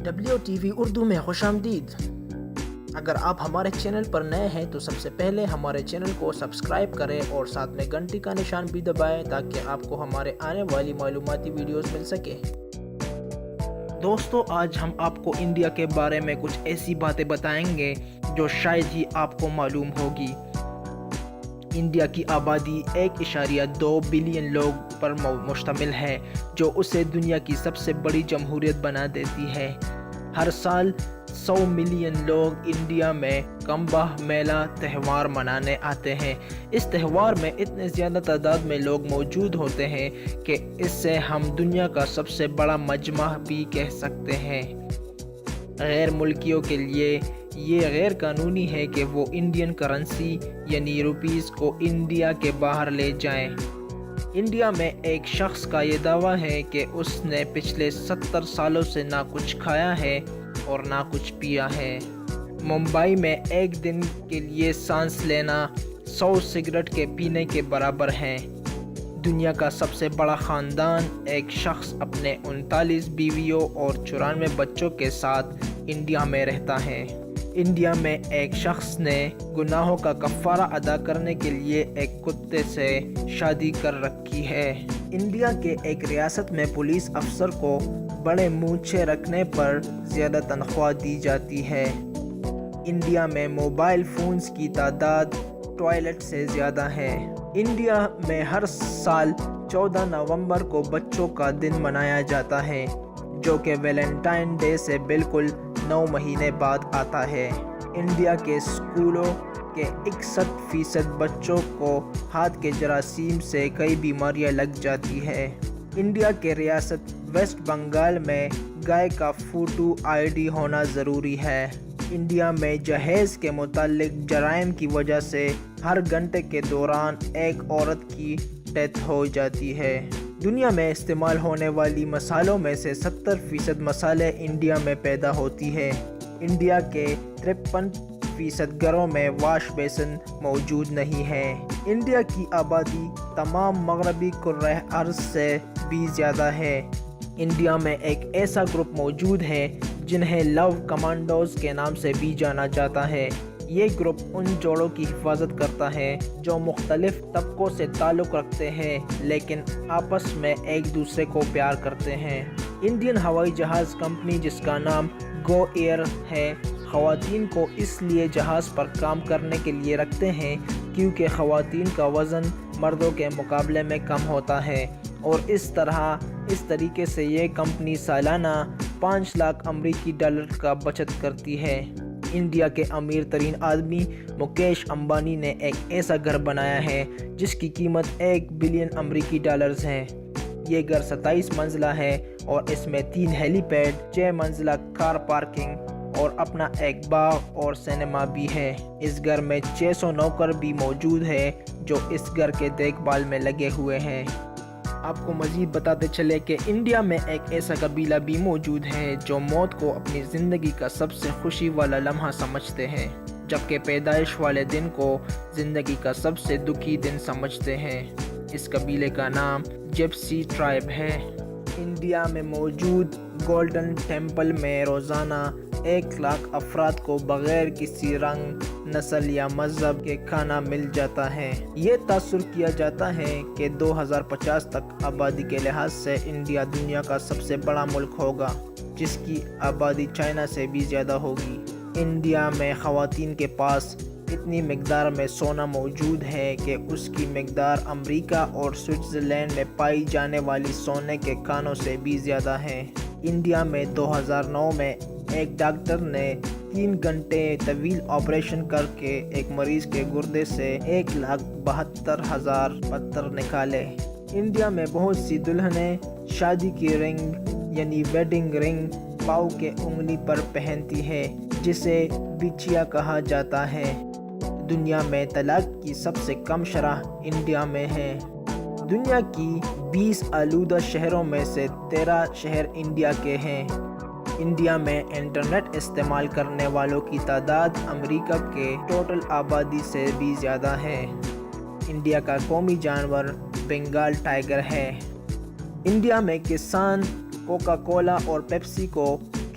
WTV Urdu میں خوش آمدید۔ اگر آپ ہمارے چینل پر نئے ہیں تو سب سے پہلے ہمارے چینل کو سبسکرائب کریں اور ساتھ میں گھنٹی کا نشان بھی دبائیں تاکہ آپ کو ہمارے آنے والی معلوماتی ویڈیوز مل سکے۔ دوستو، آج ہم آپ کو انڈیا کے بارے میں کچھ ایسی باتیں بتائیں گے جو شاید ہی آپ کو معلوم ہوگی۔ انڈیا کی آبادی 1.2 بلین لوگ پر مشتمل ہے، جو اسے دنیا کی سب سے بڑی جمہوریت بنا دیتی ہے۔ ہر سال 100 ملین لوگ انڈیا میں کمبھ میلہ تہوار منانے آتے ہیں۔ اس تہوار میں اتنے زیادہ تعداد میں لوگ موجود ہوتے ہیں کہ اس سے ہم دنیا کا سب سے بڑا مجمع بھی کہہ سکتے ہیں۔ غیر ملکیوں کے لیے یہ غیر قانونی ہے کہ وہ انڈین کرنسی یعنی روپیز کو انڈیا کے باہر لے جائیں۔ انڈیا میں ایک شخص کا یہ دعویٰ ہے کہ اس نے پچھلے 70 سالوں سے نہ کچھ کھایا ہے اور نہ کچھ پیا ہے۔ ممبئی میں ایک دن کے لیے سانس لینا 100 سگریٹ کے پینے کے برابر ہے۔ دنیا کا سب سے بڑا خاندان ایک شخص اپنے 39 بیویوں اور 94 بچوں کے ساتھ انڈیا میں رہتا ہے۔ انڈیا میں ایک شخص نے گناہوں کا کفارہ ادا کرنے کے لیے ایک کتے سے شادی کر رکھی ہے۔ انڈیا کے ایک ریاست میں پولیس افسر کو بڑے مونچھیں رکھنے پر زیادہ تنخواہ دی جاتی ہے۔ انڈیا میں موبائل فونز کی تعداد ٹوائلٹ سے زیادہ ہے۔ انڈیا میں ہر سال 14 نومبر کو بچوں کا دن منایا جاتا ہے، جو کہ ویلنٹائن ڈے سے بالکل 9 مہینے بعد آتا ہے۔ انڈیا کے اسکولوں کے 61% بچوں کو ہاتھ کے جراثیم سے کئی بیماریاں لگ جاتی ہے۔ انڈیا کے ریاست ویسٹ بنگال میں گائے کا فوٹو ID ہونا ضروری ہے۔ انڈیا میں جہیز کے متعلق جرائم کی وجہ سے ہر گھنٹے کے دوران ایک عورت کی ڈیتھ ہو جاتی ہے۔ دنیا میں استعمال ہونے والی مصالحوں میں سے 70% مصالحے انڈیا میں پیدا ہوتی ہے۔ انڈیا کے 53% گھروں میں واش بیسن موجود نہیں ہے۔ انڈیا کی آبادی تمام مغربی کرۂ ارض سے بھی زیادہ ہے۔ انڈیا میں ایک ایسا گروپ موجود ہے جنہیں لو کمانڈوز کے نام سے بھی جانا جاتا ہے۔ یہ گروپ ان جوڑوں کی حفاظت کرتا ہے جو مختلف طبقوں سے تعلق رکھتے ہیں لیکن آپس میں ایک دوسرے کو پیار کرتے ہیں۔ انڈین ہوائی جہاز کمپنی، جس کا نام گو ایئر ہے، خواتین کو اس لیے جہاز پر کام کرنے کے لیے رکھتے ہیں کیونکہ خواتین کا وزن مردوں کے مقابلے میں کم ہوتا ہے، اور اس طریقے سے یہ کمپنی سالانہ 5 لاکھ امریکی ڈالر کا بچت کرتی ہے۔ انڈیا کے امیر ترین آدمی مکیش امبانی نے ایک ایسا گھر بنایا ہے جس کی قیمت 1 بلین امریکی ڈالرز ہے۔ یہ گھر 27 منزلہ ہے اور اس میں 3 ہیلی پیڈ، 6 منزلہ کار پارکنگ اور اپنا ایک باغ اور سینما بھی ہے۔ اس گھر میں 600 نوکر بھی موجود ہیں جو اس گھر کے دیکھ بھال میں لگے ہوئے ہیں۔ آپ کو مزید بتاتے چلے کہ انڈیا میں ایک ایسا قبیلہ بھی موجود ہے جو موت کو اپنی زندگی کا سب سے خوشی والا لمحہ سمجھتے ہیں، جبکہ پیدائش والے دن کو زندگی کا سب سے دکھی دن سمجھتے ہیں۔ اس قبیلے کا نام جپسی ٹرائب ہے۔ انڈیا میں موجود گولڈن ٹیمپل میں روزانہ 1 لاکھ افراد کو بغیر کسی رنگ، نسل یا مذہب کے کھانا مل جاتا ہے۔ یہ تاثر کیا جاتا ہے کہ 2050 تک آبادی کے لحاظ سے انڈیا دنیا کا سب سے بڑا ملک ہوگا، جس کی آبادی چائنا سے بھی زیادہ ہوگی۔ انڈیا میں خواتین کے پاس اتنی مقدار میں سونا موجود ہے کہ اس کی مقدار امریکہ اور سوئٹزرلینڈ میں پائی جانے والی سونے کے کانوں سے بھی زیادہ ہے۔ انڈیا میں 2009 میں ایک ڈاکٹر نے 3 گھنٹے طویل آپریشن کر کے ایک مریض کے گردے سے 1,72,000 پتھر نکالے۔ انڈیا میں بہت سی دلہنیں شادی کی رنگ یعنی ویڈنگ رنگ پاؤں کے انگلی پر پہنتی ہیں، جسے بچیا کہا جاتا ہے۔ دنیا میں طلاق کی سب سے کم شرح انڈیا میں ہے۔ دنیا کی 20 آلودہ شہروں میں سے 13 شہر انڈیا کے ہیں۔ انڈیا میں انٹرنیٹ استعمال کرنے والوں کی تعداد امریکہ کے ٹوٹل آبادی سے بھی زیادہ ہے۔ انڈیا کا قومی جانور بنگال ٹائیگر ہے۔ انڈیا میں کسان کوکا کولا اور پیپسی کو